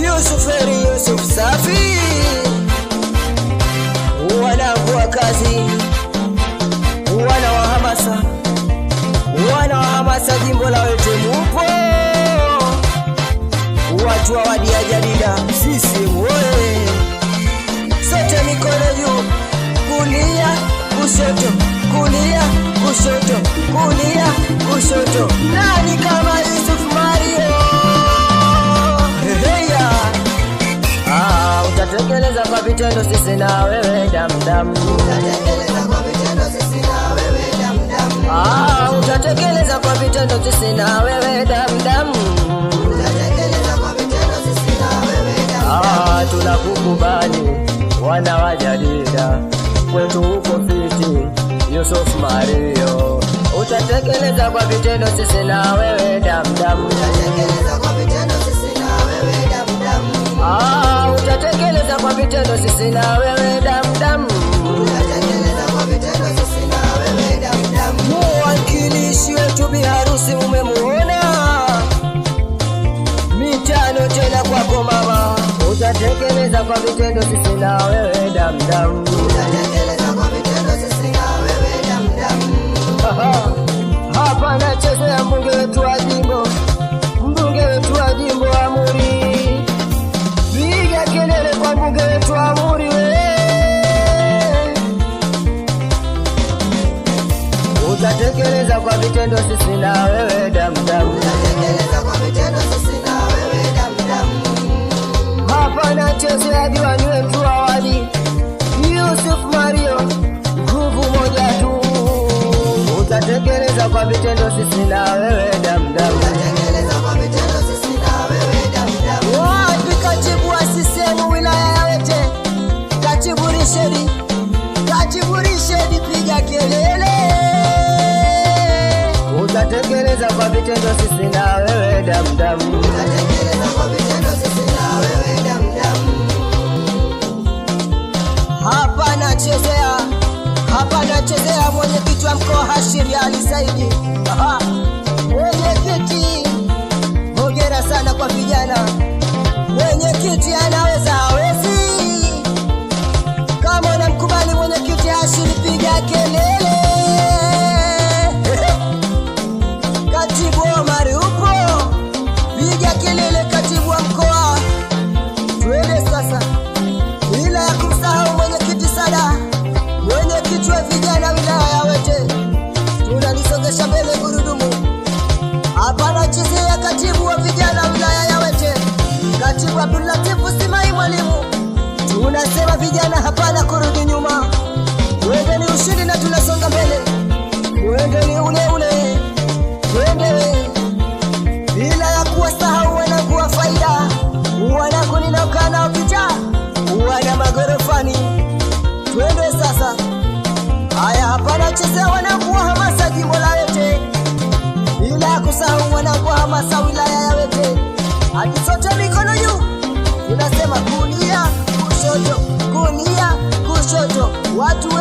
Yusuf Safi, wanakuwa kazi, wana wa hamasa jimbo la Wete mupo, watu wa wadi ya jadida sisi mwe, sote mikono juu, kulia kushoto, kulia kushoto, kulia kushoto. Nani kama Yusuf Mario? Utatekeleza kwa vitendo sisi na wewe damdam. Utatekeleza kwa vitendo sisi na wewe damdam. Utatekeleza kwa vitendo sisi na wewe damdam. Utatekeleza kwa vitendo sisi na wewe damdam. Tunakukubali wana wa jadida, kwetu uko fiti Yusuf Mario. Utatekeleza kwa vitendo sisi na wewe damdam. Utatekeleza kwa vitendo sisi na wewe damdam. Utatekeleza kwa vitendo sisi na wewe damdam. Utatekeleza kwa vitendo sisi na wewe damdam. Mwakilishi wetu biharusi umemuona, mitano tena kwako mama. Utatekeleza kwa vitendo sisi na wewe damdam. Utatekeleza kwa vitendo sisi na wewe damdam. Hapa nachezea mbunge wetu wa jimbo, mbunge wetu wa jimbo Amuri. Piga kelele kwa mbunge wetu Amuri we. Utatekeleza kwa vitendo sisi na wewe damdam. Utatekeleza kwa vitendo sisi na wewe damdam. Hapa nachezea diwani wetu wa wadi Yusuf Mario, nguvu moja tu. Utatekeleza kwa vitendo sisi na wewe damdam. Utatekeleza kwa vitendo sisi na wewe damdam. Wapi katibu wa CCM wilaya ya Wete? Katibu Rishedi, katibu Rishedi, piga kelele. Utatekeleza kwa vitendo sisi na wewe damdam. Utatekeleza kwa vitendo sisi na wewe damdam. Hapa nachezea mwenyekiti wa mkoa Hashiri Ali Saidi. Mwenyekiti, hongera sana kwa vijana. Mwenyekiti anaweza hawezi? Kama unamkubali mwenyekiti Hashiri, piga kelele. Katibu Omari upo? Piga kelele katibu wa mkoa. Twende sasa, bila ya kumsahau mwenyekiti Sada, mwenyekiti wa vijana wilaya ya Wete. Tunalisongesha mbele gurudumu. Hapa nachezea katibu wa vijana wilaya ya Wete, katibu Abdulatifu Simai mwalimu. Tunasema vijana hapana kurudi nyuma, twende ni ushindi na tunasonga mbele, twende ni ule ule, twende bila ya kuwasahau wanangu wa faida, wanangu ninaokaa nao kijaa, wana magorofani. Twende sasa, haya hapa nachezea wanangu wa hamasa jimbo la Wete, bila ya kusahau wanangu wa hamasa wilaya ya Wete. Hadi sote mikono juu, tunasema kulia kushoto, kulia kushoto. Watu